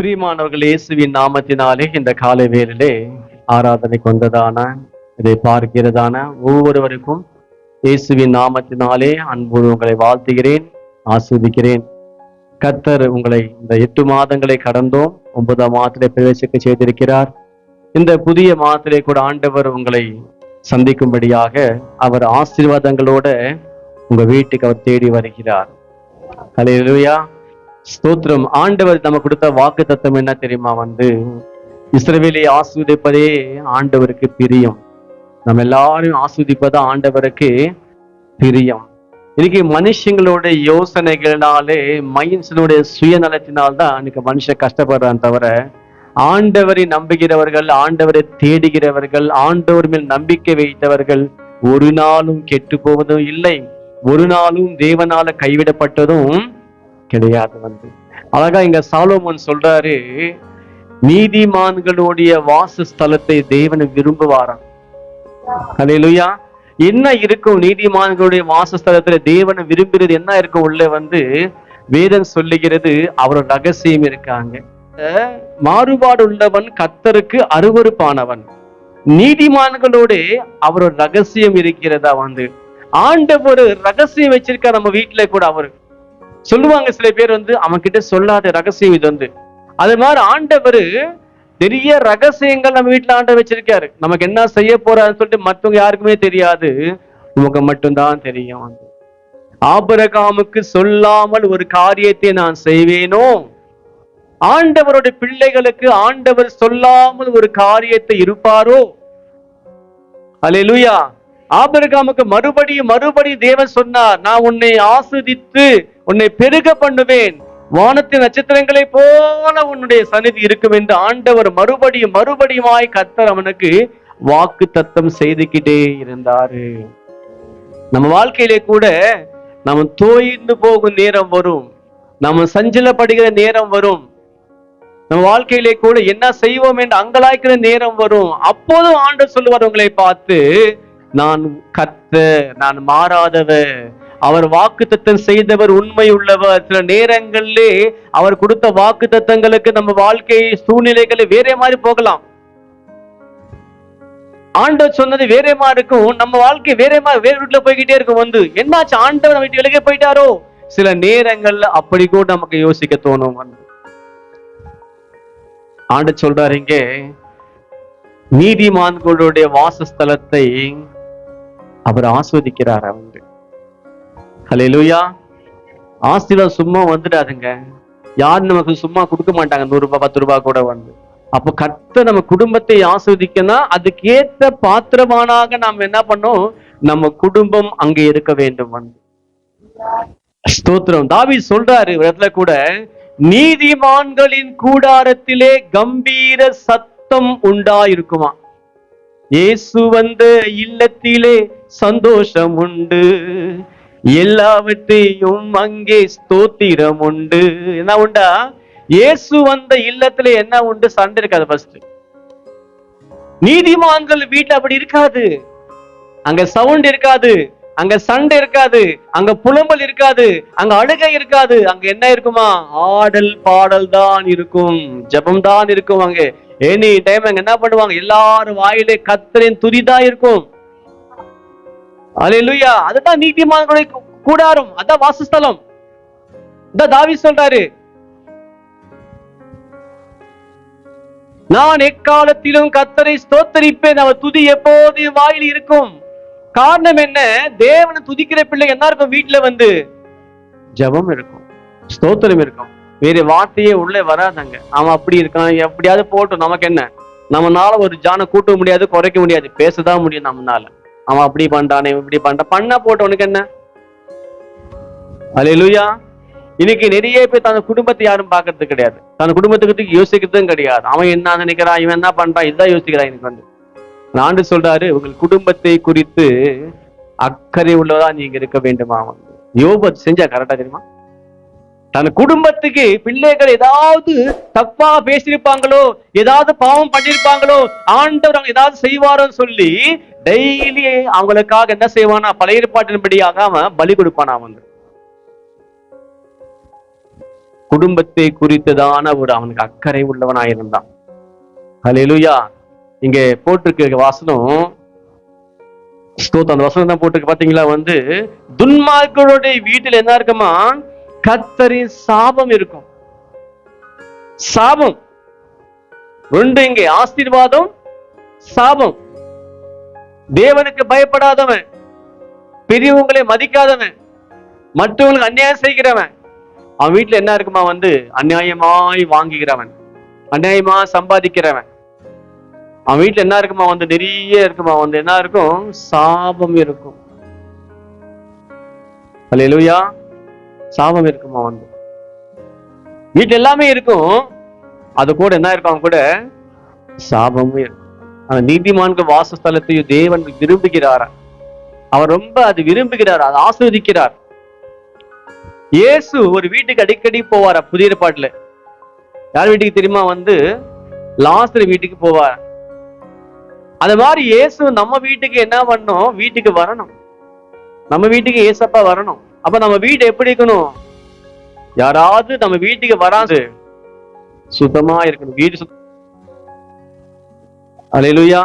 பிரியமானவர்கள், இயேசுவின் நாமத்தினாலே இந்த காலை வேளையிலே ஆராதனை கொண்டதான இதை பார்க்கிறதான ஒவ்வொருவருக்கும் இயேசுவின் நாமத்தினாலே அன்போடு உங்களை வாழ்த்துகிறேன், ஆஸ்வதிக்கிறேன். கர்த்தர் உங்களை இந்த 8 மாதங்களை கடந்தோம், 9ஆம் மாதத்திலே பிரவேசிக்க செய்திருக்கிறார். இந்த புதிய மாதத்திலே கூட ஆண்டவர் உங்களை சந்திக்கும்படியாக அவர் ஆசீர்வாதங்களோட உங்க வீட்டுக்கு அவர் தேடி வருகிறார். ஹல்லேலூயா, ஸ்தோத்திரம். ஆண்டவர் நம்ம கொடுத்த வாக்கு தத்துவம் என்ன தெரியுமா? இஸ்ரவேலை ஆஸ்வதிப்பதே ஆண்டவருக்கு பிரியம். நம்ம எல்லாரும் ஆஸ்வதிப்பதா ஆண்டவருக்கு பிரியம். இன்னைக்கு மனுஷங்களோட யோசனைகளாலே, மனுஷனுடைய சுயநலத்தினால்தான் இன்னைக்கு மனுஷன் கஷ்டப்படுறான் தவிர, ஆண்டவரை நம்புகிறவர்கள், ஆண்டவரை தேடுகிறவர்கள், ஆண்டவர் மேல் நம்பிக்கை வைத்தவர்கள் ஒரு நாளும் கெட்டு போவதும் இல்லை, ஒரு நாளும் தேவனால கைவிடப்பட்டதும் கிடையாது. அழகா இங்க சாலோமோன் சொல்றாரு, நீதிமான்களுடைய வாசஸ்தலத்தை தேவன் விரும்புவாராம். ஹல்லேலூயா. என்ன இருக்கும் நீதிமான்களுடைய வாசஸ்தலத்துல தேவன் விரும்புகிறது? என்ன இருக்கும் உள்ள? வேதம் சொல்லுகிறது, அவரோட ரகசியம் இருக்காங்க. மாறுபாடு உள்ளவன் கர்த்தருக்கு அருவருப்பானவன். நீதிமான்களோட அவரோட ரகசியம் இருக்கிறதா? ஆண்டவர் ரகசியம் வச்சிருக்கார் நம்ம வீட்டுல கூட. அவரு சொல்லுவாங்க சில பேர், அவன் கிட்ட சொல்லாத ரகசியம் இது. அது மாதிரி ஆண்டவர் நிறைய ரகசியங்கள் நம்ம வீட்டுல ஆண்டவர் வச்சிருக்காரு. நமக்கு என்ன செய்ய போறாருன்னு சொல்லிட்டு மற்றவங்க யாருக்குமே தெரியாது, நமக்கு மட்டும்தான் தெரியும். ஆபிரகாமுக்கு சொல்லாமல் ஒரு காரியத்தை நான் செய்வேனோ, ஆண்டவருடைய பிள்ளைகளுக்கு ஆண்டவர் சொல்லாமல் ஒரு காரியத்தை இருப்பாரோ? அல்லேலூயா. ஆபிரகாமுக்கு மறுபடியும் தேவன் சொன்னார், நான் உன்னை ஆஸ்வதித்து உன்னை பெருக பண்ணுவேன், வானத்தின் நட்சத்திரங்களை போல உன்னுடைய சந்நிதி இருக்கும் என்று ஆண்டவர் மறுபடியுமாய் கர்த்தர் அவனுக்கு வாக்கு தத்தம் செய்துக்கிட்டே இருந்தாரு. நம்ம வாழ்க்கையிலே கூட நம்ம தோய்ந்து போகும் நேரம் வரும், நம்ம சஞ்சலப்படுகிற நேரம் வரும், நம்ம வாழ்க்கையிலே கூட என்ன செய்வோம் என்று அங்கலாய்க்கிற நேரம் வரும். அப்போதும் ஆண்டவர் சொல்லுவார் உங்களை பார்த்து, நான் கர்த்தர், நான் மாறாதவர், அவர் வாக்கு தத்தம் செய்தவர் உண்மை உள்ளவர். சில நேரங்களிலே அவர் கொடுத்த வாக்கு தத்தங்களுக்கு நம்ம வாழ்க்கை சூழ்நிலைகளை வேற மாதிரி போகலாம். ஆண்டவர் சொன்னது வேற மாதிரி இருக்கும், நம்ம வாழ்க்கை வேற வீட்டுல போய்கிட்டே இருக்கும். என்னாச்சு, ஆண்டவர் நம்ம வீட்டு விலகி போயிட்டாரோ? சில நேரங்கள்ல அப்படி கூட நமக்கு யோசிக்க தோணும். ஆண்டவர் சொல்றாரு இங்கே, நீதிமான்களுடைய வாசஸ்தலத்தை அவர் ஆஸ்வதிக்கிறார். ஹல்லேலூயா. ஆசீர்வாதம் சும்மா வந்துடாதுங்க. யாரும் நமக்கு சும்மா கொடுக்க மாட்டாங்க, 100 ரூபாய் 10 ரூபாய் கூட. அப்போ கர்த்தர் நம்ம குடும்பத்தை ஆஸ்வதிக்கணும், அதுக்கு ஏற்ற பாத்திரமானாக நாம் என்ன பண்ணோம், நம்ம குடும்பம் அங்கே இருக்க வேண்டும். ஸ்தோத்திரம். தாவீது சொல்றாரு ஒரு இடத்துல கூட, நீதிமான்களின் கூடாரத்திலே கம்பீர சத்தம் உண்டாயிருக்குமா, இயேசு வந்த இல்லத்திலே சந்தோஷம் உண்டு, எல்லாவற்றையும் அங்கே ஸ்தோத்திரம் உண்டு. என்ன உண்டா? இயேசு வந்த இல்லத்துல என்ன உண்டு? சண்டை இருக்காது. ஃபர்ஸ்ட் நீதிமான்கள் வீட்டுல அப்படி இருக்காது. அங்க சவுண்ட் இருக்காது, அங்க சண்டை இருக்காது, அங்க புலம்பல் இருக்காது, அங்க அழுகை இருக்காது. அங்க என்ன இருக்குமா? ஆடல் பாடல் தான் இருக்கும், ஜெபம் தான் இருக்கும். அங்க எனி டைம் அங்க என்ன பண்ணுவாங்க? எல்லாரும் வாயிலே கர்த்தரின் துதிதான் இருக்கும். அல்லேலூயா. அதுதான் நீதிமான்களுடைய கூடாரம், அதான் வாசஸ்தலம். தாவீது சொல்றாரு, நான் எக்காலத்திலும் கர்த்தரை ஸ்தோத்தரிப்பேன், அவர் துதி எப்போதும் வாயில் இருக்கும். காரணம் என்ன? தேவனை துதிக்கிற பிள்ளை என்ன இருக்கும்? வீட்டுல ஜெபம் இருக்கும், ஸ்தோத்திரம் இருக்கும். வேற வார்த்தையே உள்ளே வராதங்க. அவன் அப்படி இருக்கான், எப்படியாவது போட்டும், நமக்கு என்ன? நம்மனால ஒரு ஜானை கூட்ட முடியாது, குறைக்க முடியாது, பேசதான் முடியும் நம்மனால. அவன் அப்படி பண்றானே, இப்படி பண்ண போட்டு உனக்கு என்ன? அல்லேலூயா. இன்னைக்கு நிறைய பேர் தன் குடும்பத்தை யாரும் பார்க்கறது கிடையாது, தன் குடும்பத்துக்கு யோசிக்கிறதும் கிடையாது. அவன் என்ன நினைக்கிறான், இவன் என்ன பண்றான், இதுதான் யோசிக்கிறான். எனக்கு ஆண்டு சொல்றாரு, உங்கள் குடும்பத்தை குறித்து அக்கறை உள்ளதா நீங்க இருக்க வேண்டுமா? யோபு செஞ்சா கரெக்டா தெரியுமா? தன் குடும்பத்துக்கு பிள்ளைகள் ஏதாவது தப்பா பேசியிருப்பாங்களோ, ஏதாவது பாவம் பண்ணிருப்பாங்களோ, ஆண்டவர் அவங்க ஏதாவது செய்வாரோன்னு சொல்லி டெய்லி அவங்களுக்காக என்ன செய்வானா? பழைய ஏற்பாட்டின்படியாக அவன் பலி கொடுப்பானா. குடும்பத்தை குறித்ததான ஒரு அவனுக்கு அக்கறை உள்ளவனாயிருந்தான். ஹல்லேலூயா. இங்க போட்டிருக்க வாசனம், ஸ்தோத்திரம், அந்த வசனம் தான் போட்டிருக்கு பாத்தீங்களா, துன்மார்க்கருடைய வீட்டில் என்ன இருக்குமா, கர்த்தரின் சாபம் இருக்கும். சாபம் ரெண்டு, இங்கே ஆசீர்வாதம், சாபம். தேவனுக்கு பயப்படாதவன், பெரியவங்களை மதிக்காதவன், மற்றவங்களுக்கு அநியாயம் செய்கிறவன், அவன் வீட்டுல என்ன இருக்குமா, அநியாயமாய் வாங்குகிறவன், அநியாயமா சம்பாதிக்கிறவன், அவன் வீட்டுல என்ன இருக்குமா, நிறைய இருக்குமா, என்ன இருக்கும், சாபம் இருக்கும். அல்லேலூயா. சாபம் இருக்குமா, வீட்டுல எல்லாமே இருக்கும், அது கூட என்ன இருக்கும், அவன் கூட சாபமும் இருக்கும். ஆனா நீதிமான்கள் வாசஸ்தலத்தையும் தேவன் விரும்புகிறாரா, அவர் ரொம்ப அது விரும்புகிறார், அதை ஆஸ்வதிக்கிறார். இயேசு ஒரு வீட்டுக்கு அடிக்கடி போவாரா புதிய ஏற்பாட்டுல. யார் வீட்டுக்கு தெரியுமா, லாசரு வீட்டுக்கு போவார். அது மாதிரி இயேசு நம்ம வீட்டுக்கு என்ன பண்ணணும், வீட்டுக்கு வரணும். நம்ம வீட்டுக்கு ஏசப்பா வரணும். அப்ப நம்ம வீடு எப்படி இருக்கணும், யாராவது நம்ம வீட்டுக்கு வராது சுத்தமா இருக்கணும், வீடு அல்லேலூயா.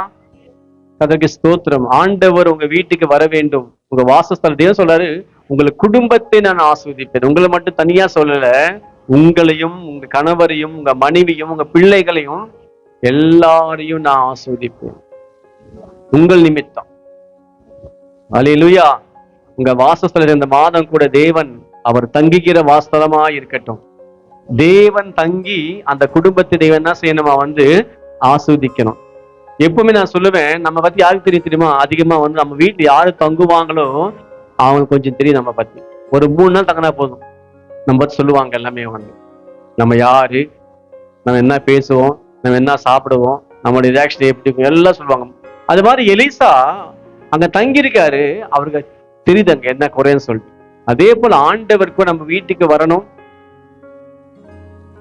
கர்த்தருக்கு ஸ்தோத்திரம். ஆண்டவர் உங்க வீட்டுக்கு வர வேண்டும். உங்க வாசஸ்தலத்தையும் சொல்றாரு, உங்களை குடும்பத்தை நான் ஆஸ்வதிப்பேன். உங்களை மட்டும் தனியா சொல்லல, உங்களையும் உங்க கணவரையும் உங்க மனைவியும் உங்க பிள்ளைகளையும் எல்லாரையும் நான் ஆஸ்வதிப்பேன் உங்கள் நிமித்தம். அல்லேலூயா. உங்க வாசஸ்தலத்தில் இந்த மாதம் கூட தேவன் அவர் தங்குகிற வாசஸ்தலமா இருக்கட்டும். தேவன் தங்கி அந்த குடும்பத்தை தேவன் என்ன செய்யணுமா, ஆஸ்வதிக்கணும். எப்பவுமே நான் சொல்லுவேன், நம்ம பத்தி யாருக்கு தெரியுமா, அதிகமா நம்ம வீட்டுல யாரு தங்குவாங்களோ அவங்களுக்கு கொஞ்சம் தெரியும் நம்ம பத்தி. ஒரு 3 நாள் தங்கினா போதும், நம்ம பத்தி சொல்லுவாங்க எல்லாமே. நம்ம யாரு, நம்ம என்ன பேசுவோம், நம்ம என்ன சாப்பிடுவோம், நம்மளுடைய ரியாக்ஷன் எப்படி இருக்கும், எல்லாம் சொல்லுவாங்க. அது மாதிரி எலிசா அங்க தங்கியிருக்காரு, அவருக்கு தெரியுது அங்க என்ன குறைன்னு சொல்லிட்டு. அதே போல ஆண்டவருக்கும் நம்ம வீட்டுக்கு வரணும்.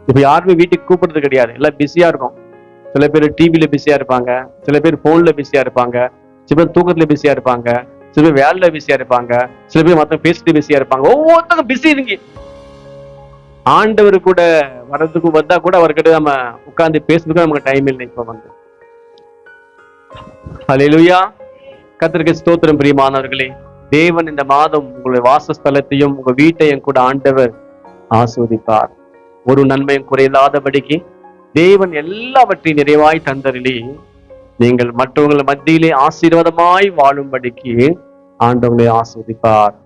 இப்ப யாருமே வீட்டுக்கு கூப்பிடுறது கிடையாது, எல்லாம் பிஸியா இருக்கும். சில பேர் டிவில பிஸியா இருப்பாங்க, சில பேர் போன்ல பிஸியா இருப்பாங்க, சில பேர் தூக்கத்துல பிஸியா இருப்பாங்க, சில பேர் வேலையில பிஸியா இருப்பாங்க, சில பேர் மத்த பேசிட்டு பிஸியா இருப்பாங்க. ஒவ்வொருத்தரும் பிஸி இருங்க. ஆண்டவர் கூட வர்றதுக்கு வந்தா கூட அவர்கிட்ட நம்ம உட்கார்ந்து பேசுறதுக்கு நமக்கு டைம் இல்லை இப்ப. அல்லேலூயா. கர்த்தருக்கு ஸ்தோத்திரம். பிரியமானவர்களே, தேவன் இந்த மாதம் உங்களுடைய வாசஸ்தலத்தையும் உங்க வீட்டையும் கூட ஆண்டவர் ஆஸ்வதிப்பார். ஒரு நன்மையும் குறையில்லாதபடிக்கு தேவன் எல்லாவற்றையும் நிறைவாய் தந்தருளி நீங்கள் மற்றவர்கள் மத்தியிலே ஆசீர்வாதமாய் வாழும்படிக்கு ஆண்டவர்களை ஆஸ்வதிப்பார்.